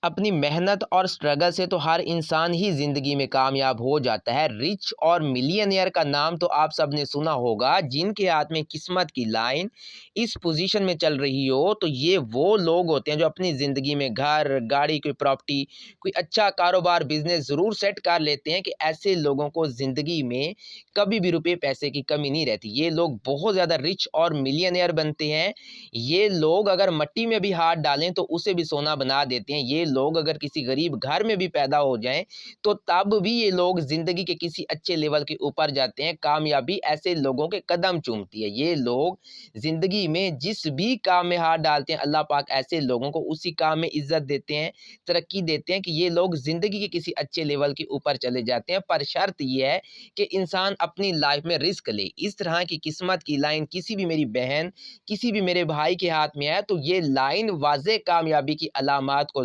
अपनी मेहनत और स्ट्रगल से तो हर इंसान ही ज़िंदगी में कामयाब हो जाता है। रिच और मिलियनेयर का नाम तो आप सबने सुना होगा, जिनके हाथ में किस्मत की लाइन इस पोजीशन में चल रही हो, तो ये वो लोग होते हैं जो अपनी ज़िंदगी में घर, गाड़ी, कोई प्रॉपर्टी, कोई अच्छा कारोबार, बिज़नेस ज़रूर सेट कर लेते हैं कि ऐसे लोगों को ज़िंदगी में कभी भी रुपए पैसे की कमी नहीं रहती। ये लोग बहुत ज़्यादा रिच और मिलियनेयर बनते हैं। ये लोग अगर मिट्टी में भी हाथ डालें तो उसे भी सोना बना देते हैं। ये लोग अगर किसी गरीब घर में भी पैदा हो जाएँ, तो तब भी ये लोग ज़िंदगी के किसी अच्छे लेवल के ऊपर जाते हैं। कामयाबी ऐसे लोगों के कदम चूमती है। ये लोग ज़िंदगी में जिस भी काम में हाथ डालते हैं, अल्लाह पाक ऐसे लोगों को उसी काम में इज़्ज़त देते हैं, तरक्की देते हैं कि ये लोग ज़िंदगी के किसी अच्छे लेवल के ऊपर चले जाते हैं। पर शर्त ये है कि इंसान अपनी लाइफ़ में रिस्क ले। इस तरह की किस्मत की लाइन किसी भी मेरी बहन, किसी भी मेरे भाई के हाथ में है, तो ये लाइन वाज़े कामयाबी की अलामात को